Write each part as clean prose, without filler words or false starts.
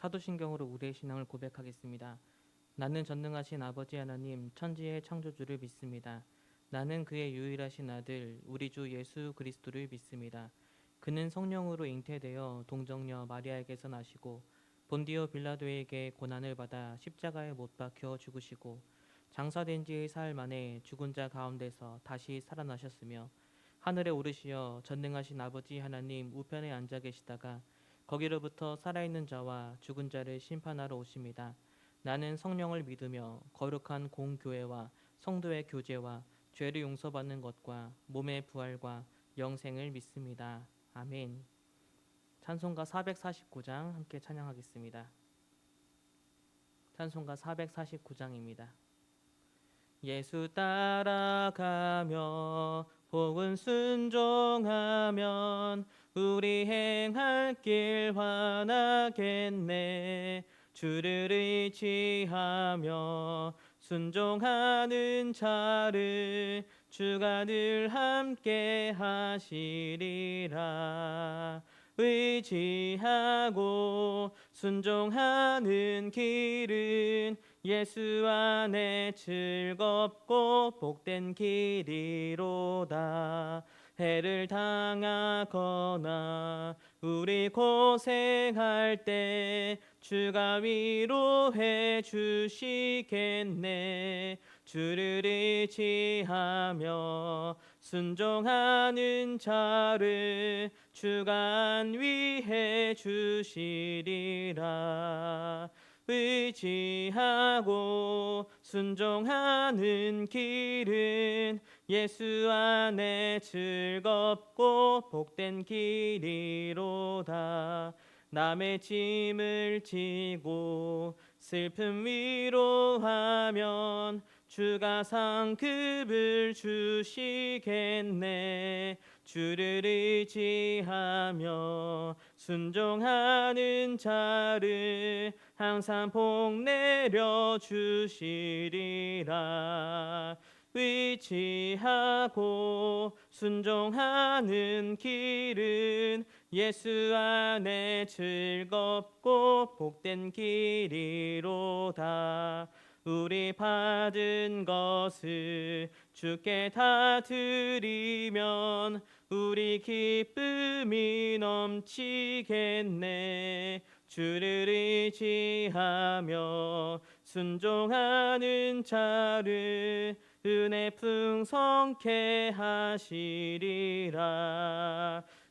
사도신경으로 우리의 신앙을 고백하겠습니다. 나는 전능하신 아버지 하나님 천지의 창조주를 믿습니다. 나는 그의 유일하신 아들 우리 주 예수 그리스도를 믿습니다. 그는 성령으로 잉태되어 동정녀 마리아에게서 나시고 본디오 빌라도에게 고난을 받아 십자가에 못 박혀 죽으시고 장사된 지 사흘 만에 죽은 자 가운데서 다시 살아나셨으며 하늘에 오르시어 전능하신 아버지 하나님 우편에 앉아 계시다가 거기로부터 살아있는 자와 죽은 자를 심판하러 오십니다. 나는 성령을 믿으며 거룩한 공교회와 성도의 교제와 죄를 용서받는 것과 몸의 부활과 영생을 믿습니다. 아멘. 찬송가 449장 함께 찬양하겠습니다. 찬송가 449장입니다. 예수 따라가며 복은 순종하면 우리 행할 길 환하겠네. 주를 의지하며 순종하는 자를 주가 늘 함께 하시리라. 의지하고 순종하는 길은 예수 안에 즐겁고 복된 길이로다. 해를 당하거나 우리 고생할 때 주가 위로해 주시겠네. 주를 의지하며 순종하는 자를 주가 안위해 주시리라. 의지하고 순종하는 길은 예수 안에 즐겁고 복된 길이로다. 남의 짐을 지고 슬픔 위로하면 주가 상급을 주시겠네. 주를 의지하며 순종하는 자를 항상 복 내려 주시리라. 의지하고 순종하는 길은 예수 안에 즐겁고 복된 길이로다. 우리 받은 것을 주께 다 드리면 우리 기쁨이 넘치겠네. 주를 의지하며 순종하는 자를 은혜 풍성케 하시리라.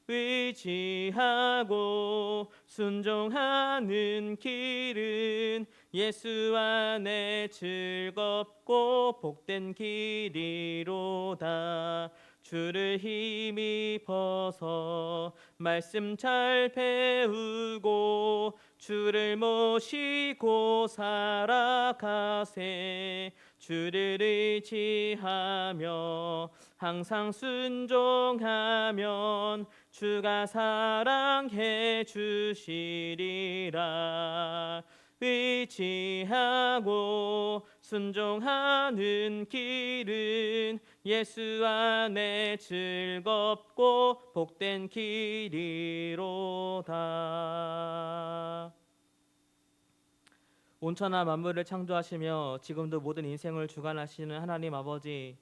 의지하고 순종하는 길은 예수 안에 즐겁고 복된 길이로다. 주를 힘입어서 말씀 잘 배우고 주를 모시고 살아가세. 주를 의지하며 항상 순종하면 주가 사랑해 주시리라. 의지하고 순종하는 길은 예수 안에 즐겁고 복된 길이로다. 온천하 만물을 창조하시며 지금도 모든 인생을 주관하시는 하나님 아버지,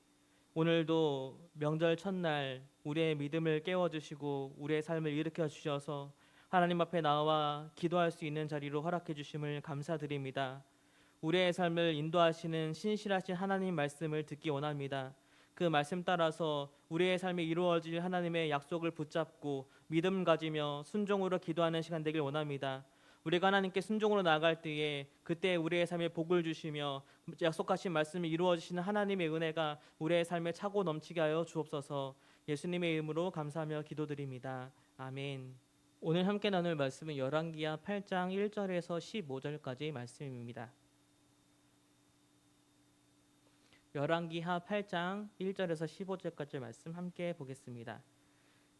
오늘도 명절 첫날 우리의 믿음을 깨워주시고 우리의 삶을 일으켜 주셔서 하나님 앞에 나와 기도할 수 있는 자리로 허락해 주심을 감사드립니다. 우리의 삶을 인도하시는 신실하신 하나님 말씀을 듣기 원합니다. 그 말씀 따라서 우리의 삶에 이루어질 하나님의 약속을 붙잡고 믿음 가지며 순종으로 기도하는 시간 되길 원합니다. 우리가 하나님께 순종으로 나아갈 때에 그때 우리의 삶에 복을 주시며 약속하신 말씀이 이루어지시는 하나님의 은혜가 우리의 삶에 차고 넘치게 하여 주옵소서. 예수님의 이름으로 감사하며 기도드립니다. 아멘. 오늘 함께 나눌 말씀은 열왕기하 8장 1절에서 15절까지 말씀입니다. 열왕기하 8장 1절에서 15절까지 말씀 함께 보겠습니다.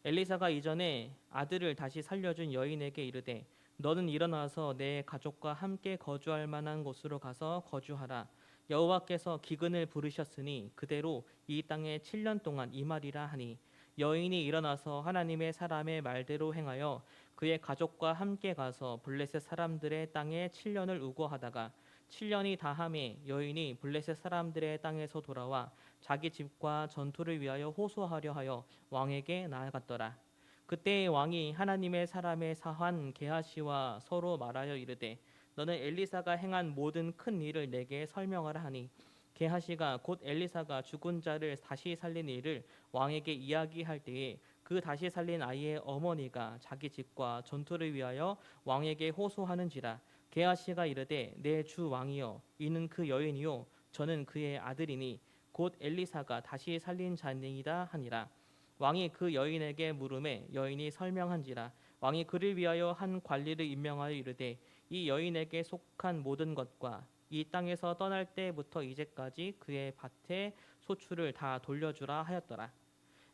엘리사가 이전에 아들을 다시 살려준 여인에게 이르되 너는 일어나서 내 가족과 함께 거주할 만한 곳으로 가서 거주하라. 여호와께서 기근을 부르셨으니 그대로 이 땅에 7년 동안 임하리라 하니 여인이 일어나서 하나님의 사람의 말대로 행하여 그의 가족과 함께 가서 블레셋 사람들의 땅에 7년을 우거하다가 7년이 다함에 여인이 블레셋 사람들의 땅에서 돌아와 자기 집과 전투를 위하여 호소하려 하여 왕에게 나아갔더라. 그때 왕이 하나님의 사람의 사환 게하시와 서로 말하여 이르되 너는 엘리사가 행한 모든 큰 일을 내게 설명하라 하니 게하시가 곧 엘리사가 죽은 자를 다시 살린 일을 왕에게 이야기할 때에 그 다시 살린 아이의 어머니가 자기 집과 전투를 위하여 왕에게 호소하는지라. 게하시가 이르되 내 주 왕이여 이는 그 여인이요 저는 그의 아들이니 곧 엘리사가 다시 살린 자니이다 하니라. 왕이 그 여인에게 물음에 여인이 설명한지라. 왕이 그를 위하여 한 관리를 임명하여 이르되 이 여인에게 속한 모든 것과 이 땅에서 떠날 때부터 이제까지 그의 밭의 소출을 다 돌려주라 하였더라.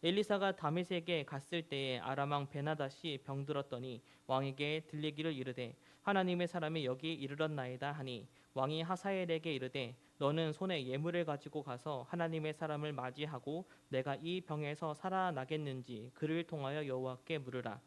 엘리사가 다메섹에 갔을 때에 아람 왕 베나닷이 병들었더니 왕에게 들리기를 이르되 하나님의 사람이 여기 이르렀나이다 하니 왕이 하사엘에게 이르되 너는 손에 예물을 가지고 가서 하나님의 사람을 맞이하고 내가 이 병에서 살아나겠는지 그를 통하여 여호와께 물으라.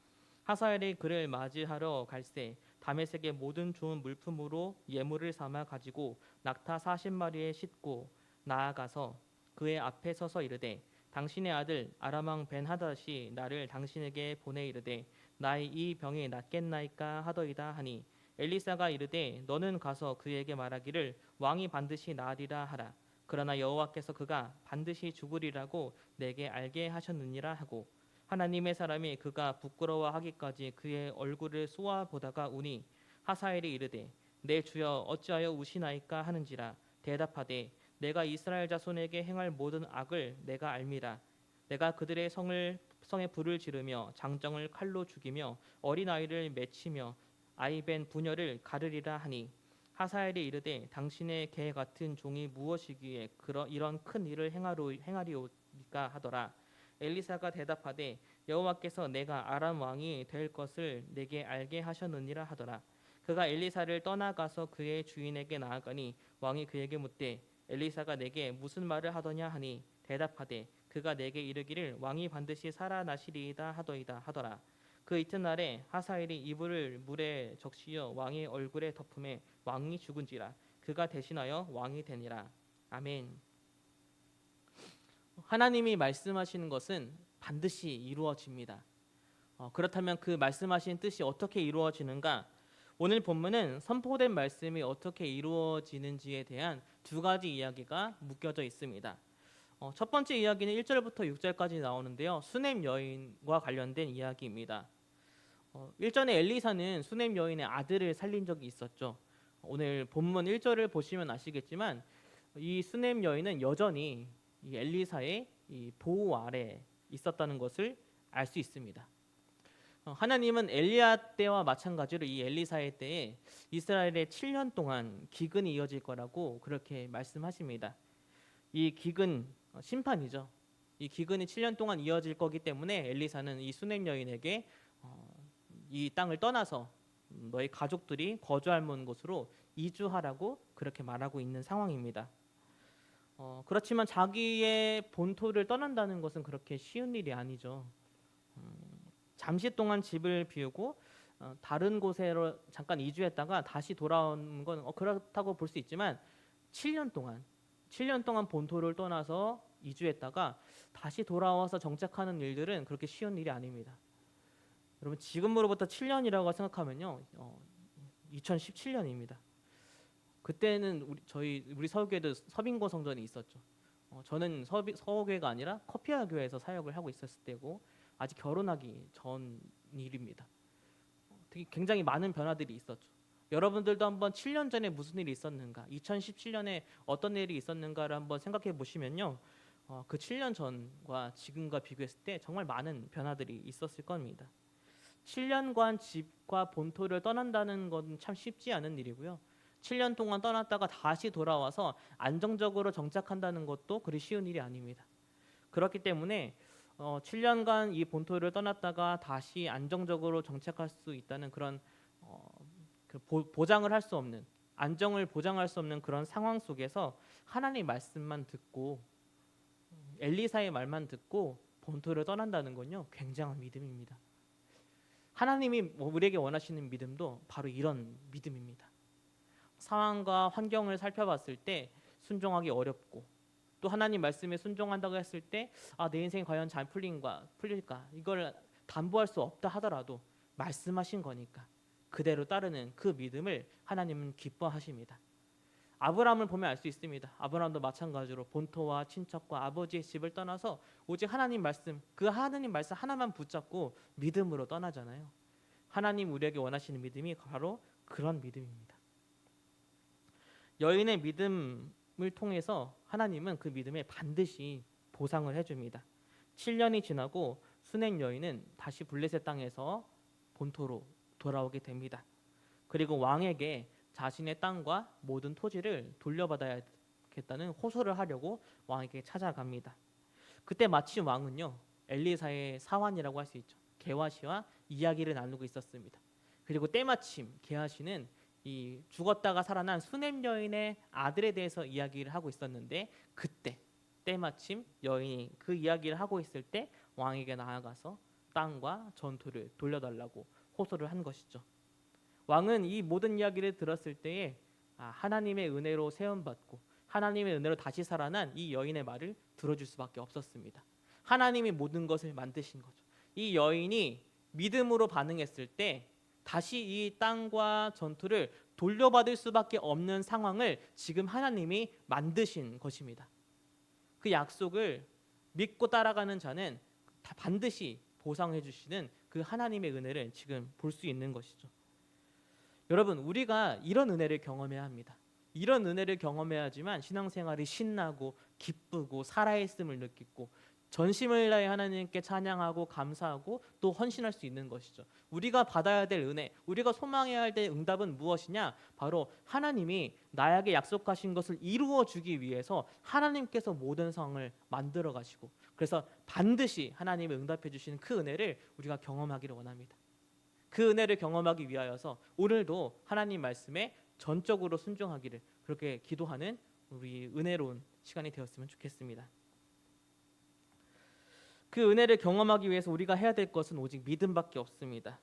하사엘이 그를 맞이하러 갈새 다메섹의 모든 좋은 물품으로 예물을 삼아 가지고 낙타 40마리에 싣고 나아가서 그의 앞에 서서 이르되 당신의 아들 아람 왕 벤하닷이 나를 당신에게 보내 이르되 나의 이 병이 낫겠나이까 하더이다 하니 엘리사가 이르되 너는 가서 그에게 말하기를 왕이 반드시 나으리라 하라. 그러나 여호와께서 그가 반드시 죽으리라고 내게 알게 하셨느니라 하고 하나님의 사람이 그가 부끄러워하기까지 그의 얼굴을 쏘아 보다가 우니 하사엘이 이르되 내 주여 어찌하여 우시나이까 하는지라. 대답하되 내가 이스라엘 자손에게 행할 모든 악을 내가 알미라. 내가 그들의 성에 불을 지르며 장정을 칼로 죽이며 어린아이를 맺히며 아이벤 부녀를 가르리라 하니 하사엘이 이르되 당신의 개 같은 종이 무엇이기에 이런 큰 일을 행하리오니까 하더라. 엘리사가 대답하되 여호와께서 내가 아람 왕이 될 것을 내게 알게 하셨느니라 하더라. 그가 엘리사를 떠나가서 그의 주인에게 나아가니 왕이 그에게 묻되 엘리사가 내게 무슨 말을 하더냐 하니 대답하되 그가 내게 이르기를 왕이 반드시 살아나시리이다 하더이다 하더라. 그 이튿날에 하사엘이 이불을 물에 적시어 왕의 얼굴에 덮음에 왕이 죽은지라. 그가 대신하여 왕이 되니라. 아멘. 하나님이 말씀하시는 것은 반드시 이루어집니다. 그렇다면 그 말씀하신 뜻이 어떻게 이루어지는가? 오늘 본문은 선포된 말씀이 어떻게 이루어지는지에 대한 두 가지 이야기가 묶여져 있습니다. 첫 번째 이야기는 1절부터 6절까지 나오는데요. 수넴 여인과 관련된 이야기입니다. 일전에 엘리사는 수넴 여인의 아들을 살린 적이 있었죠. 오늘 본문 1절을 보시면 아시겠지만 이 수넴 여인은 여전히 이 엘리사의 이 보호 아래 있었다는 것을 알 수 있습니다. 하나님은 엘리야 때와 마찬가지로 이 엘리사의 때에 이스라엘에 7년 동안 기근이 이어질 거라고 그렇게 말씀하십니다. 이 기근 심판이죠. 이 기근이 7년 동안 이어질 거기 때문에 엘리사는 이 수넴 여인에게 이 땅을 떠나서 너희 가족들이 거주할 만한 곳으로 이주하라고 그렇게 말하고 있는 상황입니다. 그렇지만 자기의 본토를 떠난다는 것은 그렇게 쉬운 일이 아니죠. 잠시 동안 집을 비우고 다른 곳으로 잠깐 이주했다가 다시 돌아오는 건 그렇다고 볼 수 있지만 7년 동안 본토를 떠나서 이주했다가 다시 돌아와서 정착하는 일들은 그렇게 쉬운 일이 아닙니다. 여러분 지금으로부터 7년이라고 생각하면요, 2017년입니다. 그때는 우리 서교회도 서빙고 성전이 있었죠. 저는 서교회가 아니라 커피아 교회에서 사역을 하고 있었을 때고 아직 결혼하기 전 일입니다. 되게 굉장히 많은 변화들이 있었죠. 여러분들도 한번 7년 전에 무슨 일이 있었는가, 2017년에 어떤 일이 있었는가를 한번 생각해 보시면요, 그 7년 전과 지금과 비교했을 때 정말 많은 변화들이 있었을 겁니다. 7년간 집과 본토를 떠난다는 건 참 쉽지 않은 일이고요. 7년 동안 떠났다가 다시 돌아와서 안정적으로 정착한다는 것도 그리 쉬운 일이 아닙니다. 그렇기 때문에 7년간 이 본토를 떠났다가 다시 안정적으로 정착할 수 있다는 그런 보장을 할 수 없는, 안정을 보장할 수 없는 그런 상황 속에서 하나님의 말씀만 듣고 엘리사의 말만 듣고 본토를 떠난다는 건요, 굉장한 믿음입니다. 하나님이 우리에게 원하시는 믿음도 바로 이런 믿음입니다. 상황과 환경을 살펴봤을 때 순종하기 어렵고, 또 하나님 말씀에 순종한다고 했을 때 내 인생이 과연 잘 풀릴까 이걸 담보할 수 없다 하더라도 말씀하신 거니까 그대로 따르는 그 믿음을 하나님은 기뻐하십니다. 아브라함을 보면 알 수 있습니다. 아브라함도 마찬가지로 본토와 친척과 아버지의 집을 떠나서 오직 하나님 말씀, 그 하나님 말씀 하나만 붙잡고 믿음으로 떠나잖아요. 하나님 우리에게 원하시는 믿음이 바로 그런 믿음입니다. 여인의 믿음을 통해서 하나님은 그 믿음에 반드시 보상을 해줍니다. 7년이 지나고 수넴 여인은 다시 블레셋 땅에서 본토로 돌아오게 됩니다. 그리고 왕에게 자신의 땅과 모든 토지를 돌려받아야겠다는 호소를 하려고 왕에게 찾아갑니다. 그때 마침 왕은요, 엘리사의 사환이라고 할 수 있죠. 게하시와 이야기를 나누고 있었습니다. 그리고 때마침 게하시는 이 죽었다가 살아난 수넴 여인의 아들에 대해서 이야기를 하고 있었는데, 그때 때마침 여인이 그 이야기를 하고 있을 때 왕에게 나아가서 땅과 전투를 돌려달라고 호소를 한 것이죠. 왕은 이 모든 이야기를 들었을 때에 하나님의 은혜로 세움받고 하나님의 은혜로 다시 살아난 이 여인의 말을 들어줄 수밖에 없었습니다. 하나님이 모든 것을 만드신 거죠. 이 여인이 믿음으로 반응했을 때 다시 이 땅과 전투를 돌려받을 수밖에 없는 상황을 지금 하나님이 만드신 것입니다. 그 약속을 믿고 따라가는 자는 다 반드시 보상해 주시는 그 하나님의 은혜를 지금 볼 수 있는 것이죠. 여러분, 우리가 이런 은혜를 경험해야 합니다. 이런 은혜를 경험해야지만 신앙생활이 신나고 기쁘고 살아있음을 느끼고 전심을 다해 하나님께 찬양하고 감사하고 또 헌신할 수 있는 것이죠. 우리가 받아야 될 은혜, 우리가 소망해야 될 응답은 무엇이냐? 바로 하나님이 나에게 약속하신 것을 이루어 주기 위해서 하나님께서 모든 상황을 만들어 가시고, 그래서 반드시 하나님이 응답해 주시는 그 은혜를 우리가 경험하기를 원합니다. 그 은혜를 경험하기 위하여서 오늘도 하나님 말씀에 전적으로 순종하기를 그렇게 기도하는 우리 은혜로운 시간이 되었으면 좋겠습니다. 그 은혜를 경험하기 위해서 우리가 해야 될 것은 오직 믿음밖에 없습니다.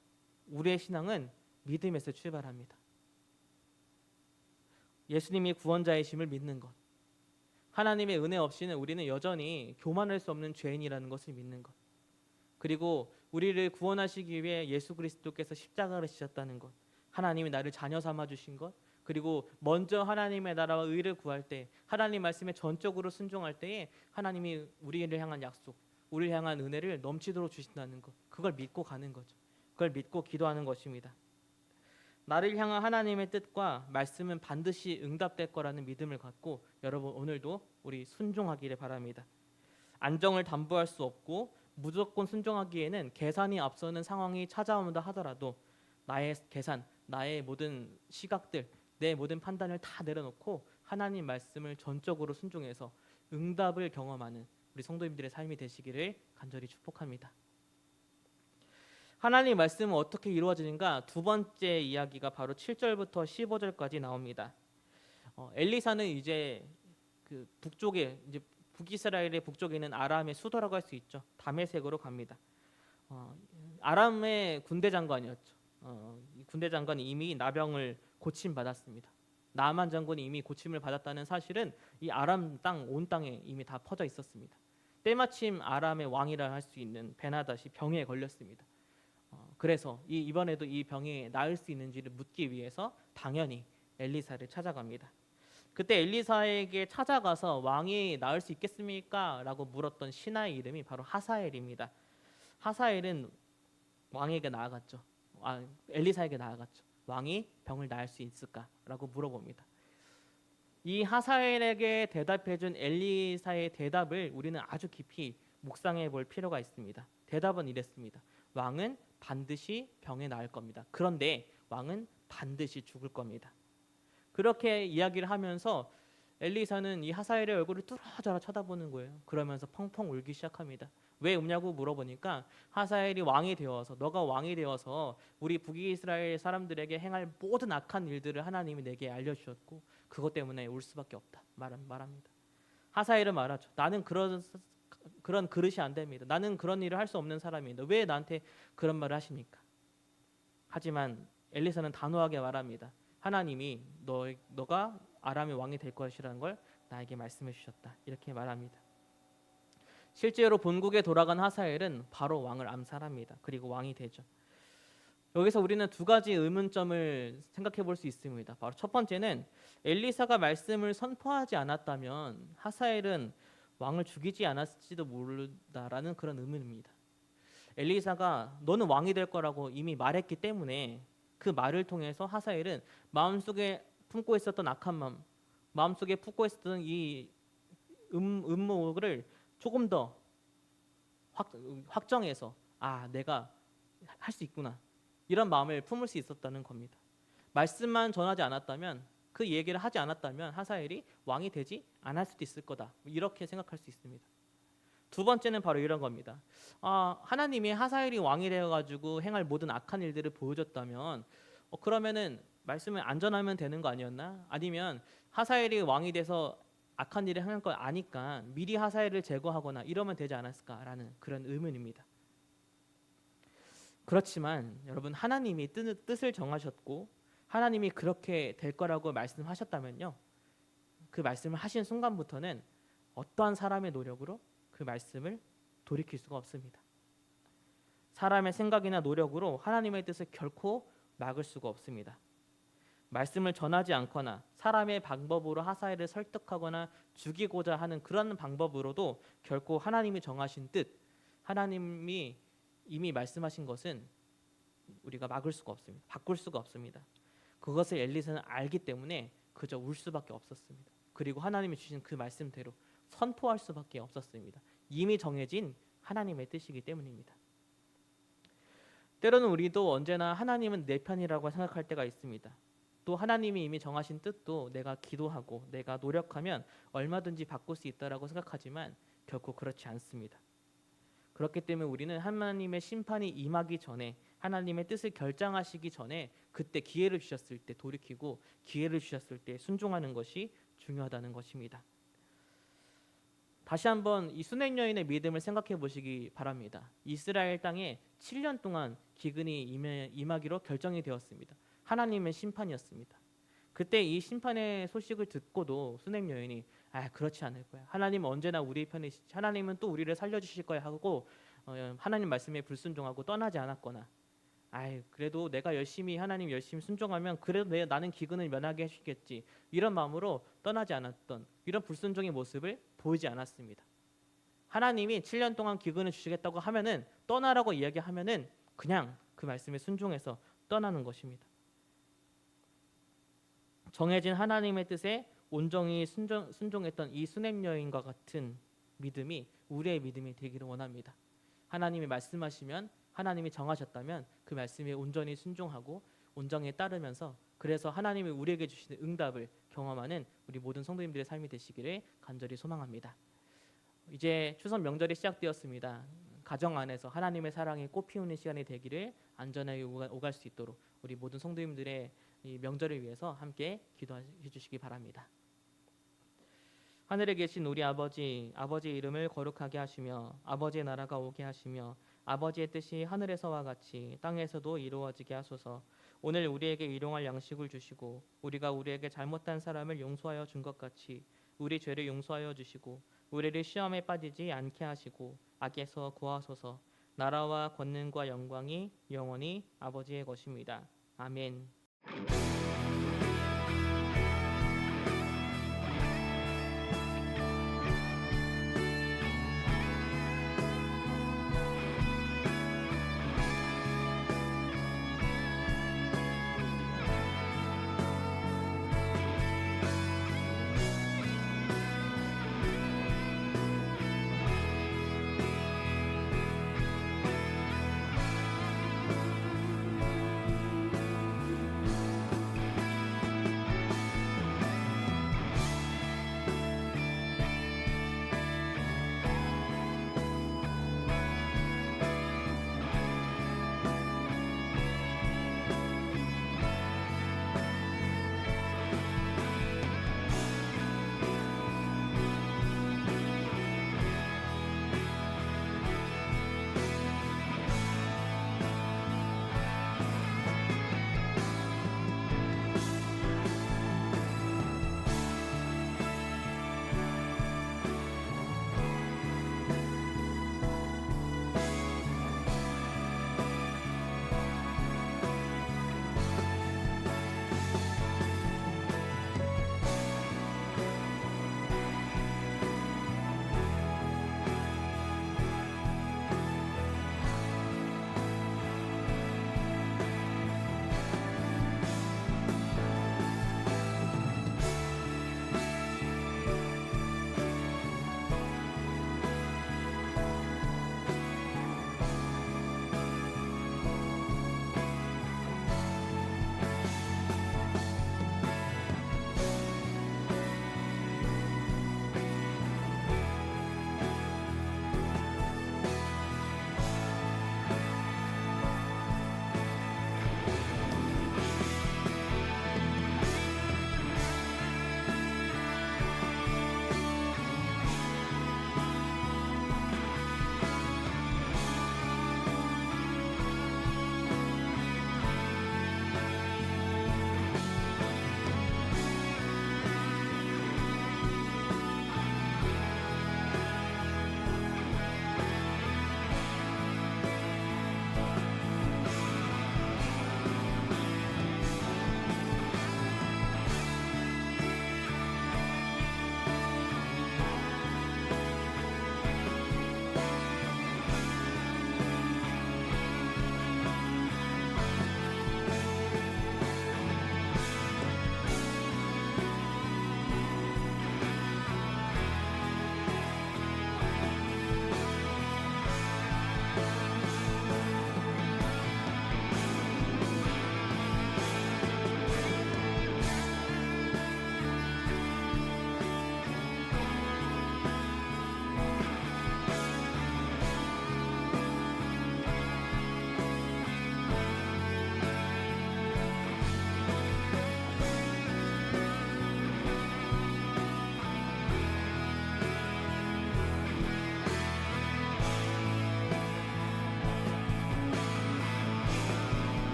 우리의 신앙은 믿음에서 출발합니다. 예수님이 구원자이심을 믿는 것, 하나님의 은혜 없이는 우리는 여전히 교만할 수 없는 죄인이라는 것을 믿는 것, 그리고 우리를 구원하시기 위해 예수 그리스도께서 십자가를 지셨다는 것, 하나님이 나를 자녀 삼아 주신 것, 그리고 먼저 하나님의 나라와 의를 구할 때, 하나님 말씀에 전적으로 순종할 때에 하나님이 우리를 향한 약속, 우리를 향한 은혜를 넘치도록 주신다는 것, 그걸 믿고 가는 거죠. 그걸 믿고 기도하는 것입니다. 나를 향한 하나님의 뜻과 말씀은 반드시 응답될 거라는 믿음을 갖고 여러분 오늘도 우리 순종하기를 바랍니다. 안정을 담보할 수 없고 무조건 순종하기에는 계산이 앞서는 상황이 찾아온다 하더라도 나의 계산, 나의 모든 시각들, 내 모든 판단을 다 내려놓고 하나님 말씀을 전적으로 순종해서 응답을 경험하는 우리 성도님들의 삶이 되시기를 간절히 축복합니다. 하나님 말씀은 어떻게 이루어지는가? 두 번째 이야기가 바로 7절부터 15절까지 나옵니다. 엘리사는 이제 그 북쪽에 이제 북이스라엘의 북쪽에 있는 아람의 수도라고 할 수 있죠. 다메섹으로 갑니다. 아람의 군대 장관이었죠. 이 군대 장관이 이미 나병을 고침 받았습니다. 나만 장군이 이미 고침을 받았다는 사실은 이 아람 땅 온 땅에 이미 다 퍼져 있었습니다. 때마침 아람의 왕이라 할 수 있는 베나닷이 병에 걸렸습니다. 그래서 이번에도 이 병이 나을 수 있는지를 묻기 위해서 당연히 엘리사를 찾아갑니다. 그때 엘리사에게 찾아가서 왕이 나을 수 있겠습니까? 라고 물었던 신하의 이름이 바로 하사엘입니다. 하사엘은 왕에게 나아갔죠. 엘리사에게 나아갔죠. 왕이 병을 나을 수 있을까? 라고 물어봅니다. 이 하사엘에게 대답해준 엘리사의 대답을 우리는 아주 깊이 묵상해 볼 필요가 있습니다. 대답은 이랬습니다. 왕은 반드시 병에 나을 겁니다. 그런데 왕은 반드시 죽을 겁니다. 그렇게 이야기를 하면서 엘리사는 이 하사엘의 얼굴을 뚫어져라 쳐다보는 거예요. 그러면서 펑펑 울기 시작합니다. 왜 울냐고 물어보니까 하사엘이 왕이 되어서, 너가 왕이 되어서 우리 북이스라엘 사람들에게 행할 모든 악한 일들을 하나님이 내게 알려주셨고 그것 때문에 울 수밖에 없다 말합니다. 하사엘은 말하죠. 나는 그런 그릇이 안 됩니다. 나는 그런 일을 할 수 없는 사람입니다. 왜 나한테 그런 말을 하십니까? 하지만 엘리사는 단호하게 말합니다. 하나님이 너가 아람의 왕이 될 것이라는 걸 나에게 말씀해 주셨다. 이렇게 말합니다. 실제로 본국에 돌아간 하사엘은 바로 왕을 암살합니다. 그리고 왕이 되죠. 여기서 우리는 두 가지 의문점을 생각해 볼 수 있습니다. 바로 첫 번째는 엘리사가 말씀을 선포하지 않았다면 하사엘은 왕을 죽이지 않았을지도 모른다라는 그런 의문입니다. 엘리사가 너는 왕이 될 거라고 이미 말했기 때문에 그 말을 통해서 하사엘은 마음속에 품고 있었던 악한 마음, 마음속에 품고 있었던 이 음모를 조금 더 확정해서 내가 할 수 있구나 이런 마음을 품을 수 있었다는 겁니다. 말씀만 전하지 않았다면 그 얘기를 하지 않았다면 하사엘이 왕이 되지 않을 수도 있을 거다 이렇게 생각할 수 있습니다. 두 번째는 바로 이런 겁니다. 하나님이 하사엘이 왕이 되어가지고 행할 모든 악한 일들을 보여줬다면 그러면은 말씀을 안 전하면 되는 거 아니었나? 아니면 하사엘이 왕이 돼서 악한 일을 행할 걸 아니까 미리 하사엘을 제거하거나 이러면 되지 않았을까라는 그런 의문입니다. 그렇지만 여러분 하나님이 뜻을 정하셨고 하나님이 그렇게 될 거라고 말씀하셨다면요. 그 말씀을 하신 순간부터는 어떠한 사람의 노력으로 그 말씀을 돌이킬 수가 없습니다. 사람의 생각이나 노력으로 하나님의 뜻을 결코 막을 수가 없습니다. 말씀을 전하지 않거나 사람의 방법으로 하사엘을 설득하거나 죽이고자 하는 그런 방법으로도 결코 하나님이 정하신 뜻, 하나님이 이미 말씀하신 것은 우리가 막을 수가 없습니다. 바꿀 수가 없습니다. 그것을 엘리사는 알기 때문에 그저 울 수밖에 없었습니다. 그리고 하나님이 주신 그 말씀대로 선포할 수밖에 없었습니다. 이미 정해진 하나님의 뜻이기 때문입니다. 때로는 우리도 언제나 하나님은 내 편이라고 생각할 때가 있습니다. 또 하나님이 이미 정하신 뜻도 내가 기도하고 내가 노력하면 얼마든지 바꿀 수 있다라고 생각하지만 결코 그렇지 않습니다. 그렇기 때문에 우리는 하나님의 심판이 임하기 전에 하나님의 뜻을 결정하시기 전에 그때 기회를 주셨을 때 돌이키고 기회를 주셨을 때 순종하는 것이 중요하다는 것입니다. 다시 한번 이 수뗵 여인의 믿음을 생각해 보시기 바랍니다. 이스라엘 땅에 7년 동안 기근이 임하기로 결정이 되었습니다. 하나님의 심판이었습니다. 그때 이 심판의 소식을 듣고도 수뗵 여인이 그렇지 않을 거야. 하나님은 언제나 우리 편이시지. 하나님은 또 우리를 살려주실 거야 하고 하나님 말씀에 불순종하고 떠나지 않았거나 그래도 내가 하나님 열심히 순종하면 그래도 나는 기근을 면하게 해주겠지 이런 마음으로 떠나지 않았던 이런 불순종의 모습을 보이지 않았습니다. 하나님이 7년 동안 기근을 주시겠다고 하면은 떠나라고 이야기하면은 그냥 그 말씀에 순종해서 떠나는 것입니다. 정해진 하나님의 뜻에 온전히 순종했던 이 수뗵 여인과 같은 믿음이 우리의 믿음이 되기를 원합니다. 하나님이 말씀하시면 하나님이 정하셨다면 그 말씀에 온전히 순종하고 온전히 따르면서 그래서 하나님이 우리에게 주시는 응답을 경험하는 우리 모든 성도님들의 삶이 되시기를 간절히 소망합니다. 이제 추석 명절이 시작되었습니다. 가정 안에서 하나님의 사랑이 꽃피우는 시간이 되기를 안전하게 오갈 수 있도록 우리 모든 성도님들의 이 명절을 위해서 함께 기도해 주시기 바랍니다. 하늘에 계신 우리 아버지의 이름을 거룩하게 하시며 아버지의 나라가 오게 하시며 아버지의 뜻이 하늘에서와 같이 땅에서도 이루어지게 하소서. 오늘 우리에게 일용할 양식을 주시고 우리가 우리에게 잘못한 사람을 용서하여 준 것 같이 우리 죄를 용서하여 주시고 우리를 시험에 빠지지 않게 하시고 악에서 구하소서. 나라와 권능과 영광이 영원히 아버지의 것입니다. 아멘.